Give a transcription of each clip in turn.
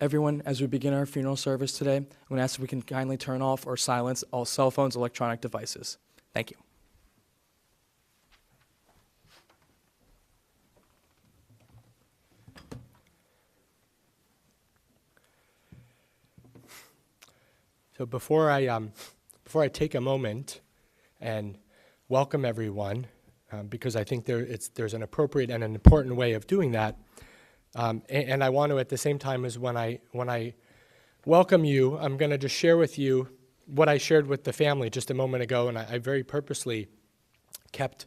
Everyone, as we begin our funeral service today, I'm going to ask if we can kindly turn off or silence all cell phones, electronic devices. Thank you. So before I take a moment and welcome everyone, because I think there's an appropriate and an important way of doing that, and I want to at the same time as when I welcome you, I'm going to just share with you what I shared with the family just a moment ago, and I very purposely kept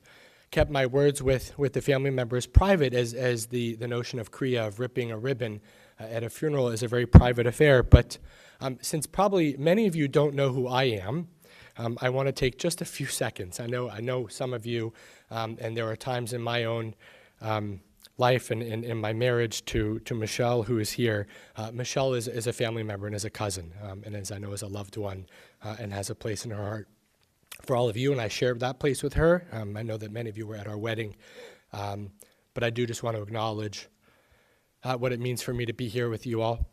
my words with the family members private, as the notion of kriya, of ripping a ribbon at a funeral, is a very private affair. But since probably many of you don't know who I am, I want to take just a few seconds. I know some of you, and there are times in my own life and in my marriage to Michelle, who is here. Michelle is a family member and is a cousin, and as I know is a loved one, and has a place in her heart for all of you, and I shared that place with her. I know that many of you were at our wedding, but I do just want to acknowledge what it means for me to be here with you all,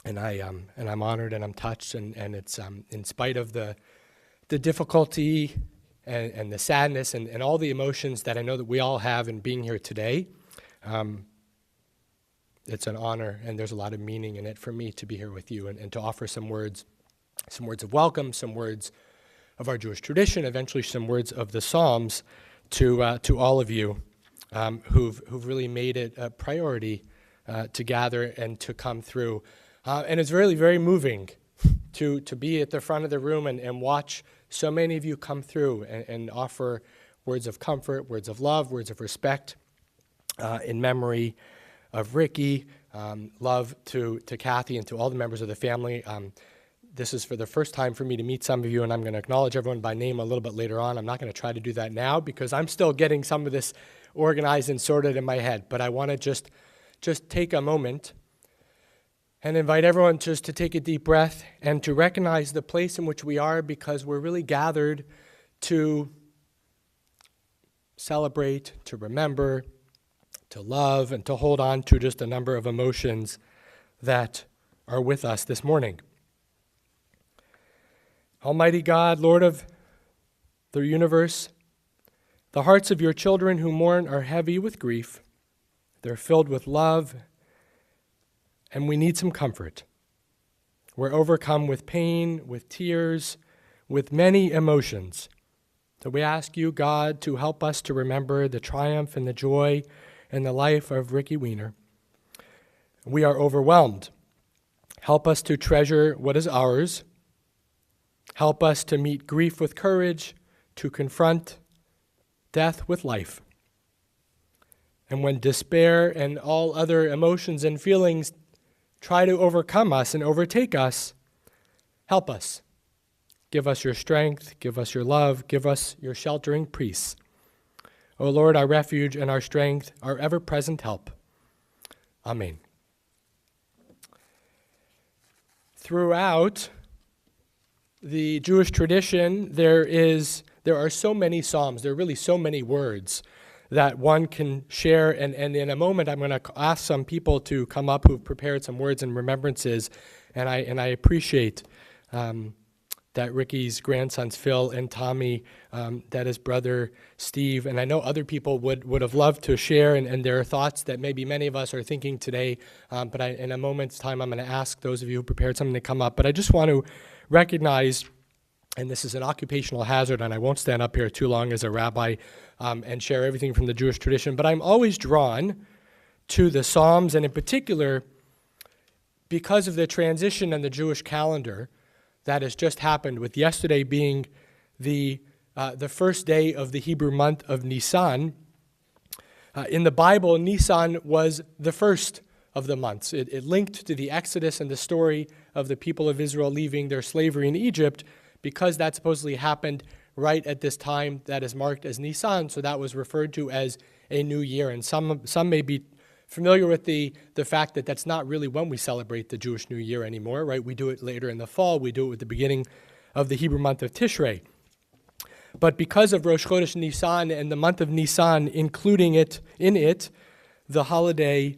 and I'm honored and I'm touched, and it's in spite of the difficulty and the sadness and all the emotions that I know that we all have in being here today. It's an honor, and there's a lot of meaning in it for me to be here with you and to offer some words of welcome, some words of our Jewish tradition, eventually some words of the Psalms to all of you who've really made it a priority to gather and to come through. And it's really very moving to be at the front of the room and watch so many of you come through and offer words of comfort, words of love, words of respect in memory of Ricky, love to Kathy and to all the members of the family. This is for the first time for me to meet some of you, and I'm going to acknowledge everyone by name a little bit later on. I'm not going to try to do that now because I'm still getting some of this organized and sorted in my head. But I want to just take a moment and invite everyone just to take a deep breath and to recognize the place in which we are, because we're really gathered to celebrate, to remember, to love, and to hold on to just a number of emotions that are with us this morning. Almighty God, Lord of the universe, the hearts of your children who mourn are heavy with grief. They're filled with love, and we need some comfort. We're overcome with pain, with tears, with many emotions. So we ask you, God, to help us to remember the triumph and the joy in the life of Ricky Weiner. We are overwhelmed. Help us to treasure what is ours. Help us to meet grief with courage, to confront death with life. And when despair and all other emotions and feelings try to overcome us and overtake us, help us. Give us your strength, give us your love, give us your sheltering peace. O Lord, our refuge and our strength, our ever-present help. Amen. Throughout the Jewish tradition, there are so many psalms, there are really so many words that one can share, and in a moment I'm going to ask some people to come up who've prepared some words and remembrances, and I appreciate that Ricky's grandsons Phil and Tommy, that his brother Steve, and I know other people would have loved to share, and there are thoughts that maybe many of us are thinking today, but in a moment's time I'm going to ask those of you who prepared something to come up. But I just want to recognize, and this is an occupational hazard, and I won't stand up here too long as a rabbi and share everything from the Jewish tradition, but I'm always drawn to the Psalms, and in particular, because of the transition in the Jewish calendar that has just happened, with yesterday being the first day of the Hebrew month of Nisan. In the Bible, Nisan was the first of the months. It linked to the Exodus and the story of the people of Israel leaving their slavery in Egypt, because that supposedly happened right at this time that is marked as Nisan, so that was referred to as a new year. And some may be familiar with the fact that that's not really when we celebrate the Jewish New Year anymore, right? We do it later in the fall. We do it at the beginning of the Hebrew month of Tishrei. But because of Rosh Chodesh Nisan and the month of Nisan, including in it the holiday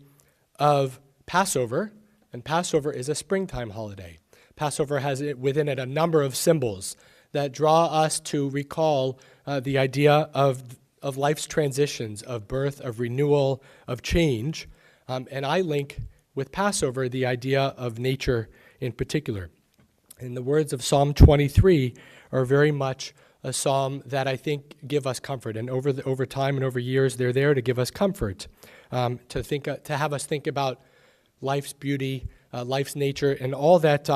of Passover, And Passover is a springtime holiday. Passover has within it a number of symbols that draw us to recall the idea of life's transitions, of birth, of renewal, of change. And I link with Passover the idea of nature in particular. And the words of Psalm 23 are very much a psalm that I think give us comfort. And over time and over years, they're there to give us comfort, to have us think about life's beauty, life's nature, and all that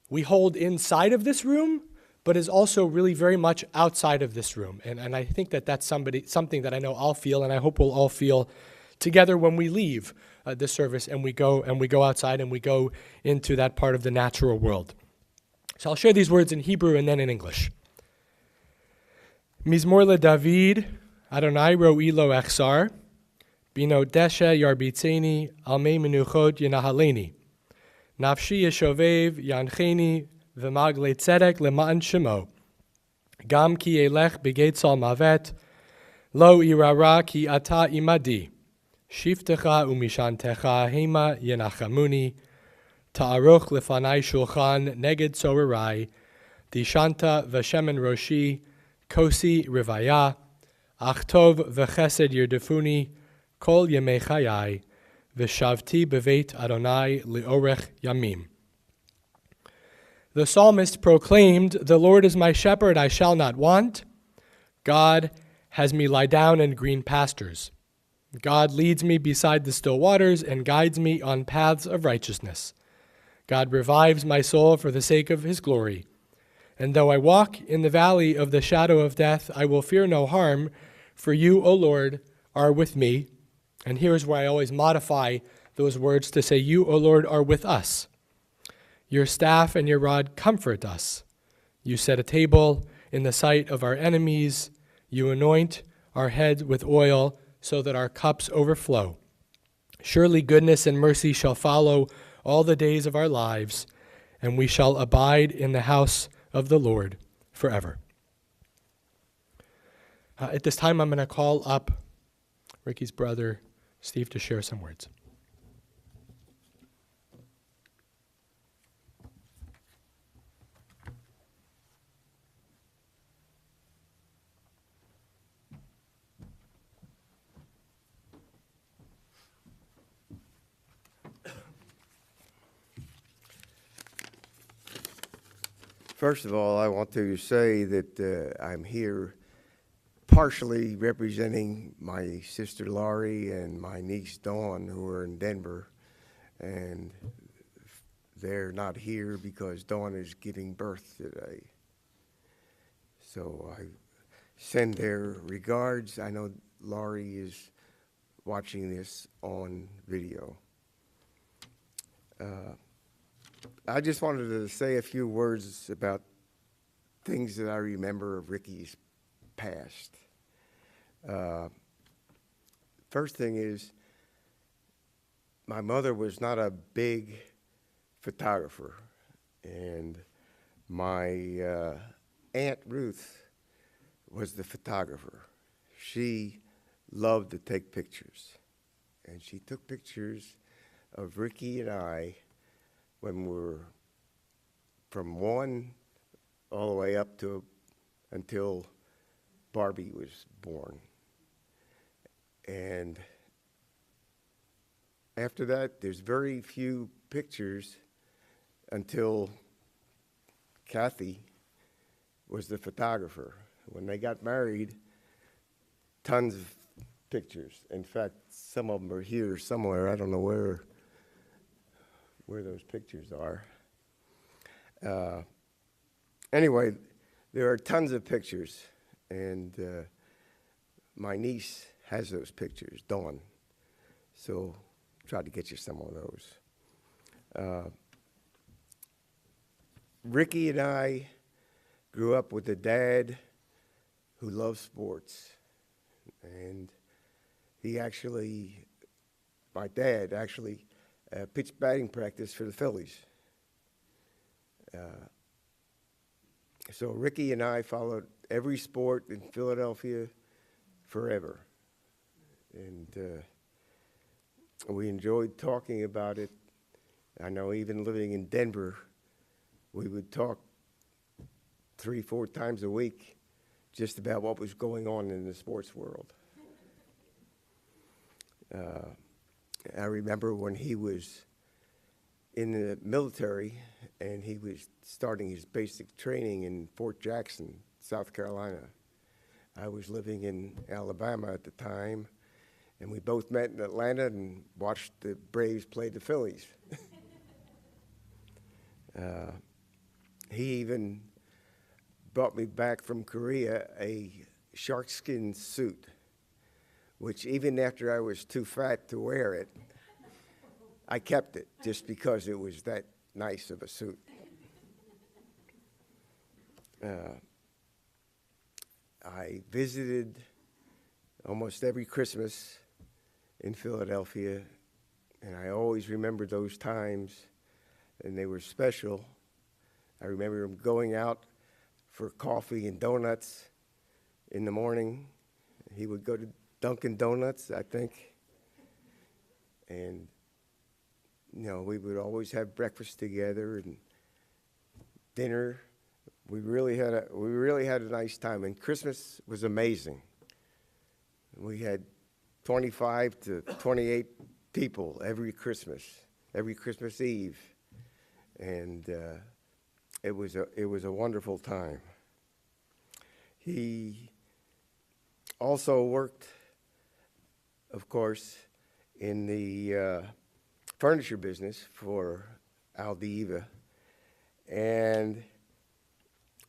we hold inside of this room, but is also really very much outside of this room. And I think that that's something that I know I'll feel, and I hope we'll all feel together when we leave this service and we go outside and we go into that part of the natural world. So I'll share these words in Hebrew and then in English. Mizmor LeDavid, Adonai ro'i lo echsar, bino deshe yarbitzeni, almei menuchot yenahaleni. Nafshi yeshovev yancheni, v'magle tzedek lema'an shemo. Gam ki elech begetzal mavet, lo irara ki ata imadi. Shiftecha umishantecha hema yenachamuni, ta'aruch lefanai shulchan neged sorerai, dishanta v'shemen roshi, kosi rivaya, achtov v'chesed yirdefuni, kol yemei chayai, v'shavti beveit Adonai liorech yamim. The psalmist proclaimed, "The Lord is my shepherd, I shall not want. God has me lie down in green pastures. God leads me beside the still waters and guides me on paths of righteousness. God revives my soul for the sake of his glory. And though I walk in the valley of the shadow of death, I will fear no harm, for you, O Lord, are with me." And here's where I always modify those words to say, "You, O Lord, are with us. Your staff and your rod comfort us. You set a table in the sight of our enemies. You anoint our heads with oil so that our cups overflow. Surely goodness and mercy shall follow all the days of our lives, and we shall abide in the house of the Lord forever." At this time, I'm going to call up Ricky's brother, Steve, to share some words. First of all, I want to say that I'm here partially representing my sister Laurie and my niece Dawn, who are in Denver, and they're not here because Dawn is giving birth today. So I send their regards. I know Laurie is watching this on video. I just wanted to say a few words about things that I remember of Ricky's past. First thing is, my mother was not a big photographer, and my Aunt Ruth was the photographer. She loved to take pictures, and she took pictures of Ricky and I when we were from 1 all the way up to until Barbie was born. And after that, there's very few pictures until Kathy was the photographer. When they got married, tons of pictures. In fact, some of them are here somewhere. I don't know where those pictures are. Anyway, there are tons of pictures, and my niece has those pictures, Dawn. So try to get you some of those. Ricky and I grew up with a dad who loved sports, and my dad actually pitched batting practice for the Phillies. So Ricky and I followed every sport in Philadelphia forever. And we enjoyed talking about it I know even living in Denver, we would talk 3, 4 times a week just about what was going on in the sports world. I remember when he was in the military and he was starting his basic training in Fort Jackson, South Carolina. I was living in Alabama at the time, and we both met in Atlanta and watched the Braves play the Phillies. He even brought me back from Korea a sharkskin suit, which even after I was too fat to wear it, I kept it just because it was that nice of a suit. I visited almost every Christmas in Philadelphia, and I always remember those times, and they were special. I remember him going out for coffee and donuts in the morning. He would go to Dunkin' Donuts, I think, and we would always have breakfast together and dinner. We really had a nice time, and Christmas was amazing. We had 25 to 28 people every Christmas Eve, and it was a wonderful time. He also worked, of course, in the furniture business for Aldiva, and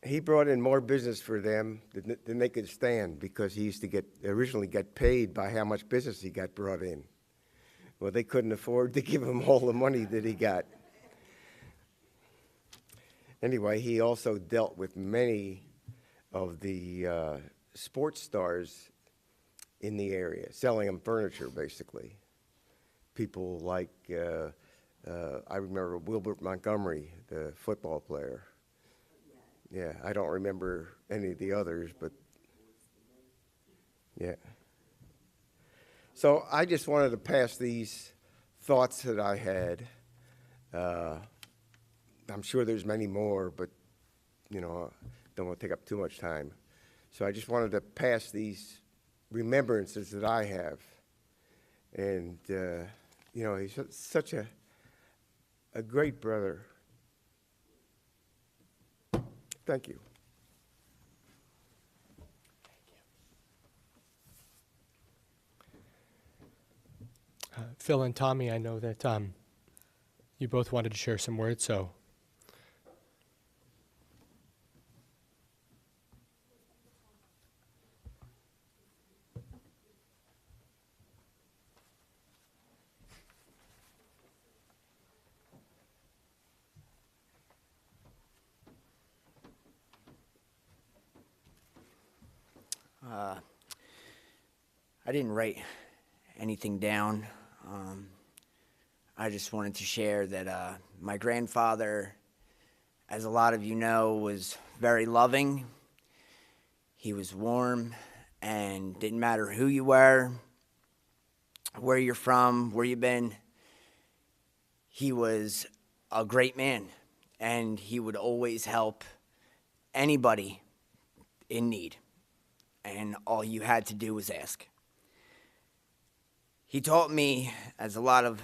he brought in more business for them than they could stand, because he used to originally get paid by how much business he got brought in. Well, they couldn't afford to give him all the money that he got. Anyway, he also dealt with many of the sports stars in the area, selling them furniture, basically. People like, I remember Wilbert Montgomery, the football player. Yeah, I don't remember any of the others, but yeah. So I just wanted to pass these thoughts that I had. I'm sure there's many more, but, don't want to take up too much time. So I just wanted to pass these remembrances that I have. And, he's such a great brother. Thank you. Phil and Tommy, I know that you both wanted to share some words, so. I didn't write anything down. I just wanted to share that my grandfather, as a lot of you know, was very loving. He was warm, and didn't matter who you were, where you're from, where you've been. He was a great man, and he would always help anybody in need, and all you had to do was ask. He taught me, as a lot of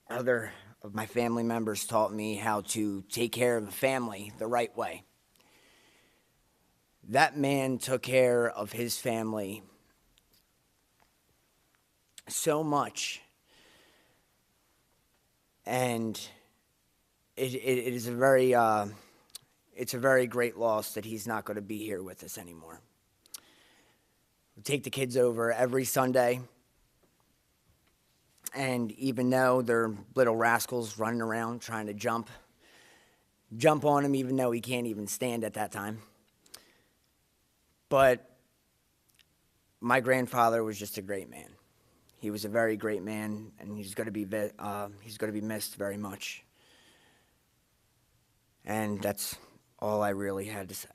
other of my family members taught me, how to take care of a family the right way. That man took care of his family so much, and it is it's a very great loss that he's not going to be here with us anymore. We take the kids over every Sunday, and even though they're little rascals running around trying to jump on him, even though he can't even stand at that time. But my grandfather was just a great man. He was a very great man, and he's going to be missed very much. And that's all I really had to say.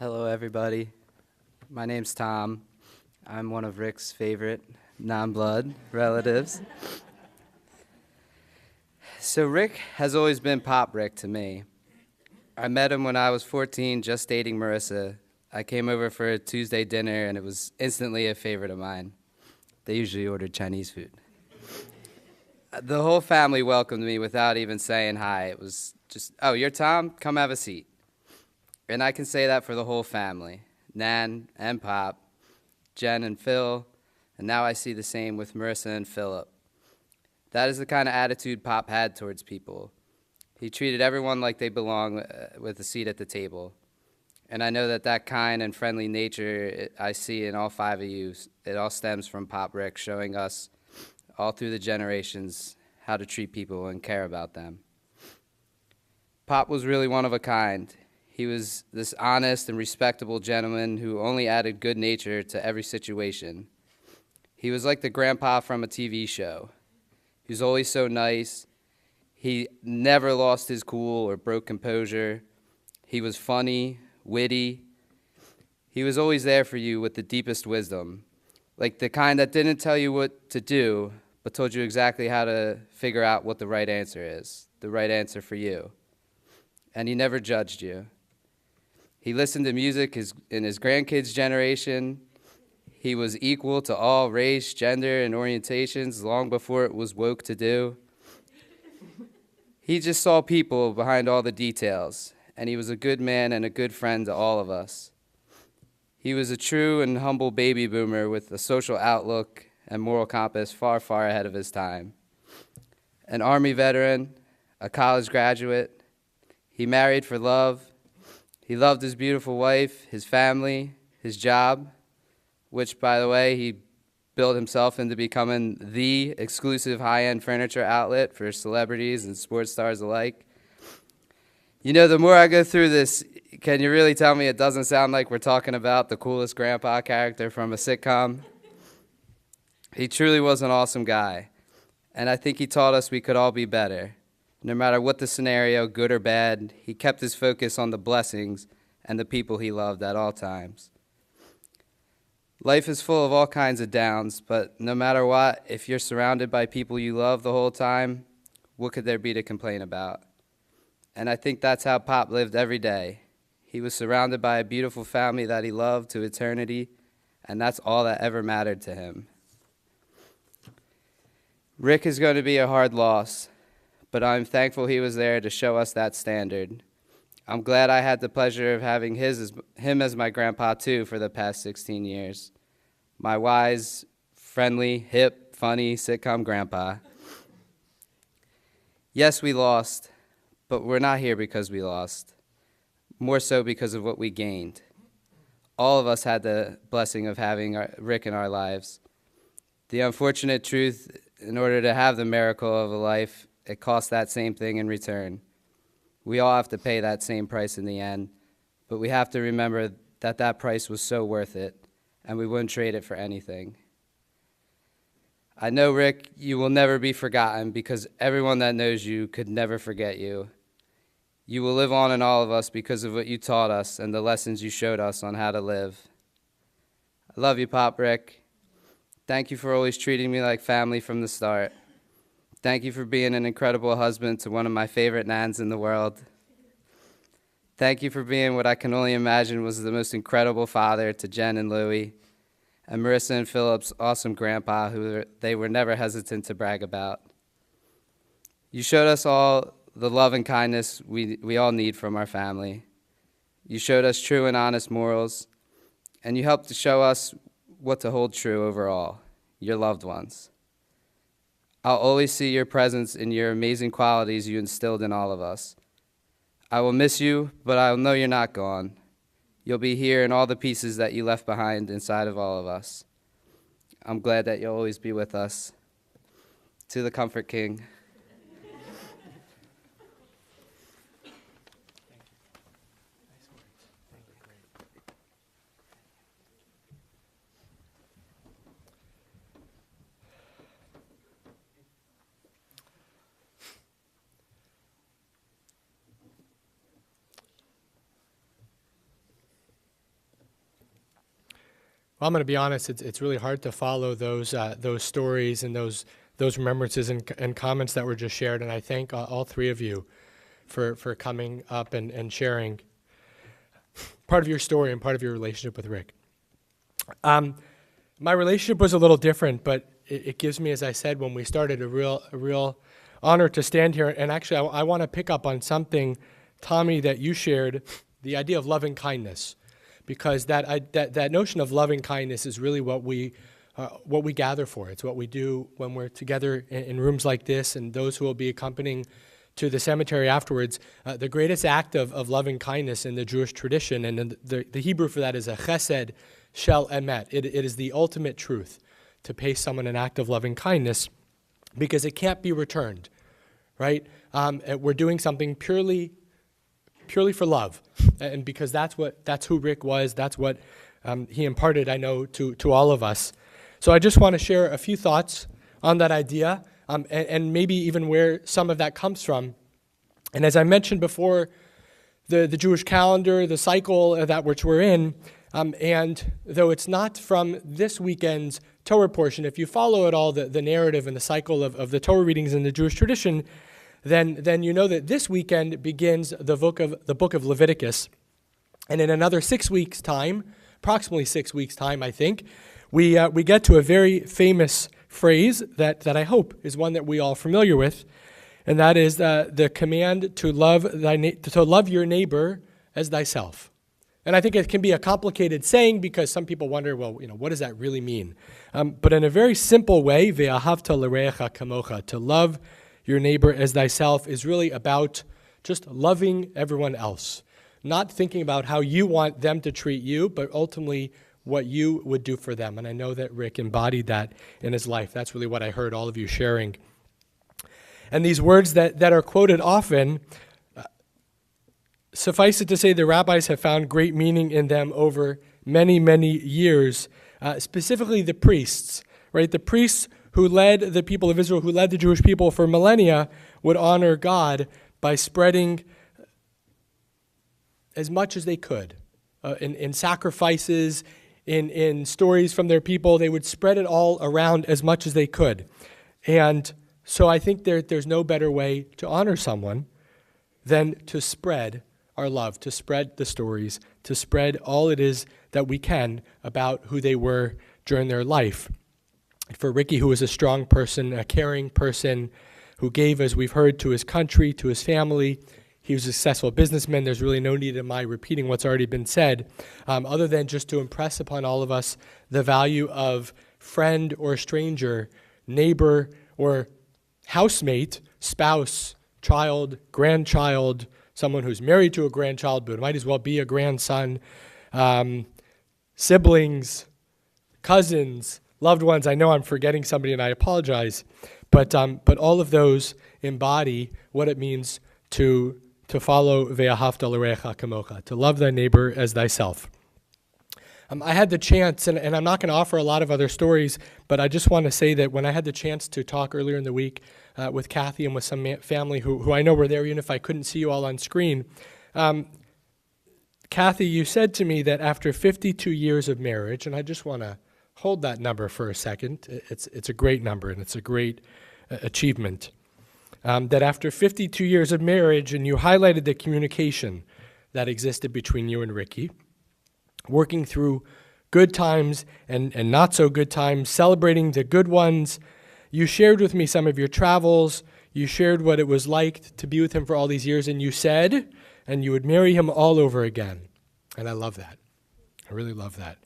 Hello, everybody. My name's Tom. I'm one of Rick's favorite non-blood relatives. So Rick has always been Pop Rick to me. I met him when I was 14, just dating Marissa. I came over for a Tuesday dinner, and it was instantly a favorite of mine. They usually ordered Chinese food. The whole family welcomed me without even saying hi. It was just, "Oh, you're Tom? Come have a seat." And I can say that for the whole family, Nan and Pop, Jen and Phil, and now I see the same with Marissa and Philip. That is the kind of attitude Pop had towards people. He treated everyone like they belong with a seat at the table. And I know that that kind and friendly nature I see in all five of you, it all stems from Pop Rick showing us all through the generations how to treat people and care about them. Pop was really one of a kind. He was this honest and respectable gentleman who only added good nature to every situation. He was like the grandpa from a TV show. He was always so nice. He never lost his cool or broke composure. He was funny, witty. He was always there for you with the deepest wisdom, like the kind that didn't tell you what to do, but told you exactly how to figure out what the right answer is, the right answer for you. And he never judged you. He listened to music in his grandkids' generation. He was equal to all race, gender, and orientations long before it was woke to do. He just saw people behind all the details, and he was a good man and a good friend to all of us. He was a true and humble baby boomer with a social outlook and moral compass far, far ahead of his time. An Army veteran, a college graduate, he married for love. He loved his beautiful wife, his family, his job, which, by the way, he built himself into becoming the exclusive high-end furniture outlet for celebrities and sports stars alike. You know, the more I go through this, can you really tell me it doesn't sound like we're talking about the coolest grandpa character from a sitcom? He truly was an awesome guy, and I think he taught us we could all be better. No matter what the scenario, good or bad, he kept his focus on the blessings and the people he loved at all times. Life is full of all kinds of downs, but no matter what, if you're surrounded by people you love the whole time, what could there be to complain about? And I think that's how Pop lived every day. He was surrounded by a beautiful family that he loved to eternity, and that's all that ever mattered to him. Rick is going to be a hard loss, but I'm thankful he was there to show us that standard. I'm glad I had the pleasure of having him as my grandpa, too, for the past 16 years. My wise, friendly, hip, funny sitcom grandpa. Yes, we lost, but we're not here because we lost. More so because of what we gained. All of us had the blessing of having Rick in our lives. The unfortunate truth, in order to have the miracle of a life, it costs that same thing in return. We all have to pay that same price in the end, but we have to remember that that price was so worth it, and we wouldn't trade it for anything. I know, Rick, you will never be forgotten because everyone that knows you could never forget you. You will live on in all of us because of what you taught us and the lessons you showed us on how to live. I love you, Pop Rick. Thank you for always treating me like family from the start. Thank you for being an incredible husband to one of my favorite nans in the world. Thank you for being what I can only imagine was the most incredible father to Jen and Louie, and Marissa and Philip's awesome grandpa, who they were never hesitant to brag about. You showed us all the love and kindness we all need from our family. You showed us true and honest morals, and you helped to show us what to hold true overall, your loved ones. I'll always see your presence and your amazing qualities you instilled in all of us. I will miss you, but I'll know you're not gone. You'll be here in all the pieces that you left behind inside of all of us. I'm glad that you'll always be with us. To the Comfort King. Well, I'm going to be honest. It's really hard to follow those stories and those remembrances and comments that were just shared. And I thank all three of you for coming up and sharing part of your story and part of your relationship with Rick. My relationship was a little different, but it gives me, as I said when we started, a real honor to stand here. And actually, I want to pick up on something, Tommy, that you shared, the idea of loving kindness, because that notion of loving kindness is really what we gather for. It's what we do when we're together in rooms like this, and those who will be accompanying to the cemetery afterwards. The greatest act of loving kindness in the Jewish tradition, and the Hebrew for that is a chesed shel emet. It is the ultimate truth to pay someone an act of loving kindness, because it can't be returned, right? We're doing something purely for love, and because that's who Rick was. That's what he imparted, I know, to all of us. So I just want to share a few thoughts on that idea, and maybe even where some of that comes from. And as I mentioned before, the Jewish calendar, the cycle that which we're in, and though it's not from this weekend's Torah portion, if you follow at all the narrative and the cycle of the Torah readings in the Jewish tradition, then you know that this weekend begins the book of Leviticus. And in another 6 weeks' time, approximately 6 weeks' time, I think, we get to a very famous phrase that I hope is one that we all are familiar with, and that is the command to love your neighbor as thyself. And I think it can be a complicated saying because some people wonder, well, what does that really mean? But in a very simple way, ve'ahavta l'reacha kamocha, to love your neighbor as thyself, is really about just loving everyone else, not thinking about how you want them to treat you, but ultimately what you would do for them. And I know that Rick embodied that in his life. That's really what I heard all of you sharing. And these words that are quoted often, suffice it to say, the rabbis have found great meaning in them over many, many years, specifically the priests, right? The priests who led the people of Israel, who led the Jewish people for millennia, would honor God by spreading as much as they could in sacrifices, in stories from their people. They would spread it all around as much as they could. And so I think there's no better way to honor someone than to spread our love, to spread the stories, to spread all it is that we can about who they were during their life. For Ricky, who was a strong person, a caring person, who gave, as we've heard, to his country, to his family. He was a successful businessman. There's really no need in my repeating what's already been said, other than just to impress upon all of us the value of friend or stranger, neighbor or housemate, spouse, child, grandchild, someone who's married to a grandchild, but it might as well be a grandson, siblings, cousins, loved ones. I know I'm forgetting somebody, and I apologize, but all of those embody what it means to follow ve'ahavta l'reacha kamocha, to love thy neighbor as thyself. I had the chance, and I'm not going to offer a lot of other stories, but I just want to say that when I had the chance to talk earlier in the week with Kathy and with some family who I know were there, even if I couldn't see you all on screen, Kathy, you said to me that after 52 years of marriage, and I just want to hold that number for a second. It's a great number, and it's a great achievement. That after 52 years of marriage, and you highlighted the communication that existed between you and Ricky, working through good times and not so good times, celebrating the good ones. You shared with me some of your travels. You shared what it was like to be with him for all these years, and you said, and you would marry him all over again. And I love that. I really love that.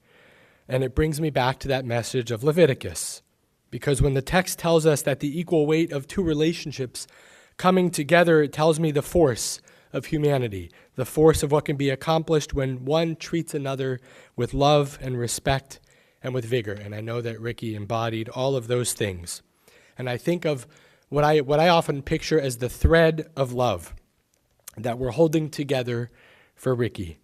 And it brings me back to that message of Leviticus, because when the text tells us that the equal weight of two relationships coming together, it tells me the force of humanity, the force of what can be accomplished when one treats another with love and respect and with vigor. And I know that Ricky embodied all of those things. And I think of what I often picture as the thread of love that we're holding together for Ricky,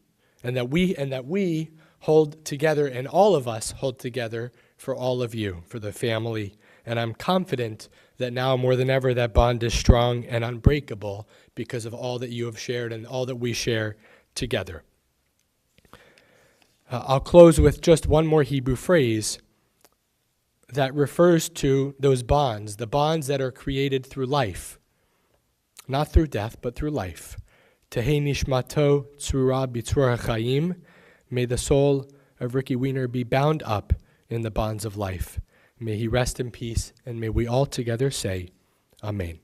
and that we hold together, and all of us hold together for all of you, for the family. And I'm confident that now more than ever that bond is strong and unbreakable because of all that you have shared and all that we share together. I'll close with just one more Hebrew phrase that refers to those bonds, the bonds that are created through life, not through death, but through life. Tehei nishmato tzura b'tzura chayim. May the soul of Ricky Weiner be bound up in the bonds of life. May he rest in peace, and may we all together say, Amen.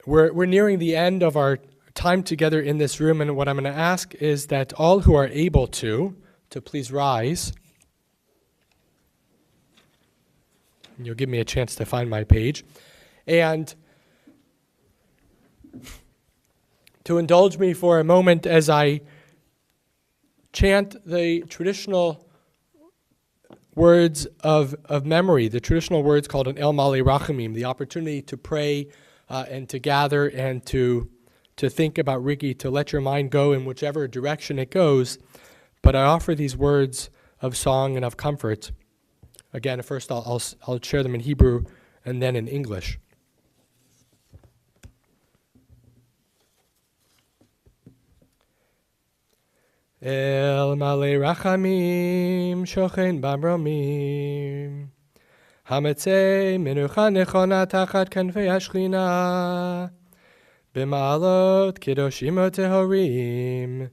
We're nearing the end of our time together in this room, and what I'm going to ask is that all who are able to please rise. And you'll give me a chance to find my page. And to indulge me for a moment as I chant the traditional words of memory, the traditional words called an El Male Rachamim, the opportunity to pray and to gather and to think about Ricky, to let your mind go in whichever direction it goes. But I offer these words of song and of comfort. Again, first I'll share them in Hebrew and then in English. El Male Rachamim Shochen Bamromim Hametzei Menucha Nechona Tachat Kanfei Hashchina B'ma'alot Kedoshim Tehorim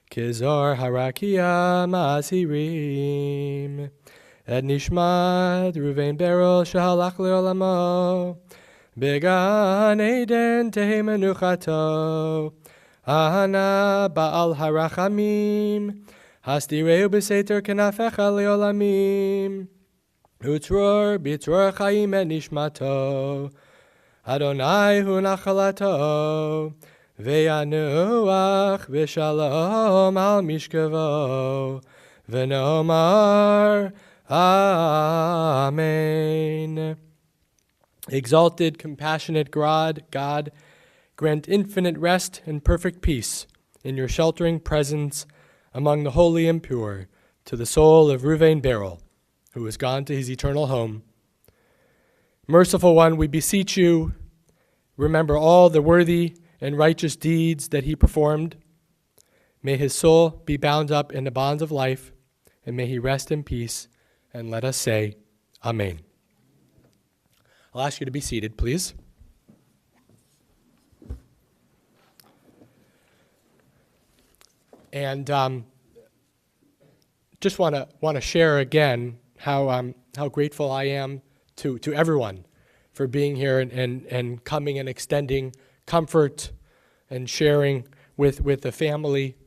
Kizor Harakia Ma'asirim Et Nishmat Ruvain Berol Shahalach Le'olamo Began Eden Tehei Menuchato Ahana Baal Harachamim Hasdireu B'Seter Kenafecha Le'olamim Utror B'Tror Chaim Et Nishmato Adonai Hu Nachalato Ve'yanuach V'Shalom Al Mishkavo V'Nomar Amen. Exalted, compassionate God, grant infinite rest and perfect peace in your sheltering presence among the holy and pure to the soul of Ruvain Beryl, who has gone to his eternal home. Merciful One, we beseech you, remember all the worthy and righteous deeds that he performed. May his soul be bound up in the bonds of life, and may he rest in peace. And let us say, Amen. I'll ask you to be seated, please. And just want to share again how grateful I am to everyone for being here and coming and extending comfort and sharing with the family.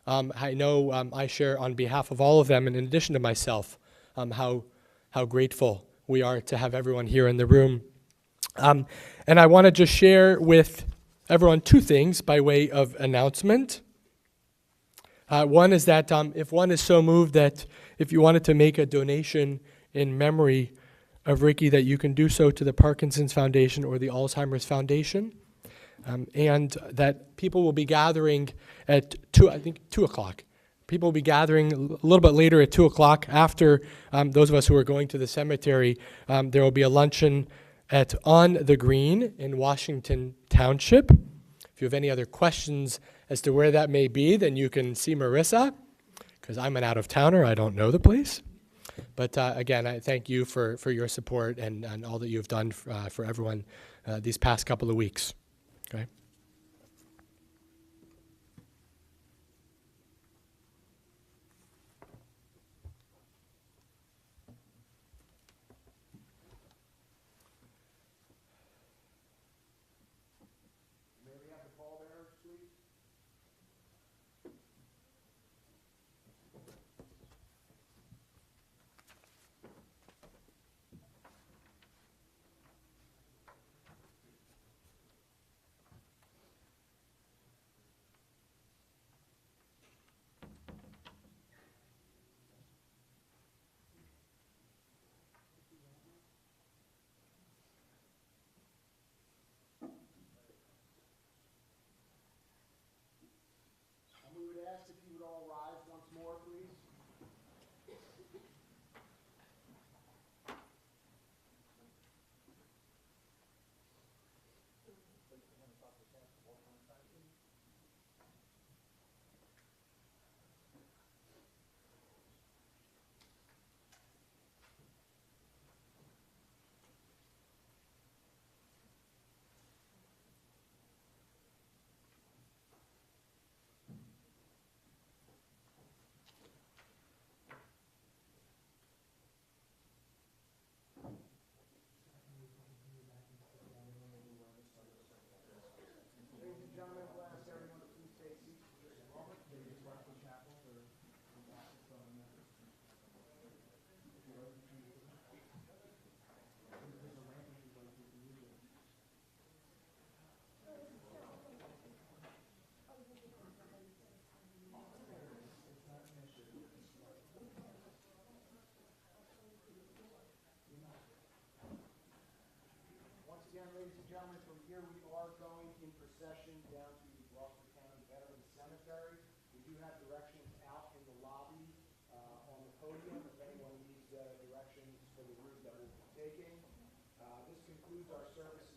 I know I share on behalf of all of them, and in addition to myself, how grateful we are to have everyone here in the room. And I want to just share with everyone two things by way of announcement. One is that if one is so moved that if you wanted to make a donation in memory of Ricky, that you can do so to the Parkinson's Foundation or the Alzheimer's Foundation, and that people will be gathering at 2 o'clock. People will be gathering a little bit later at 2 o'clock after those of us who are going to the cemetery. There will be a luncheon at On the Green in Washington Township. If you have any other questions as to where that may be, then you can see Marissa, because I'm an out-of-towner. I don't know the place. But again, I thank you for your support and all that you've done for everyone these past couple of weeks. Okay. procession down to the Gloucester County Veterans Cemetery. We do have directions out in the lobby on the podium if anyone needs directions for the route that we'll be taking. This concludes our service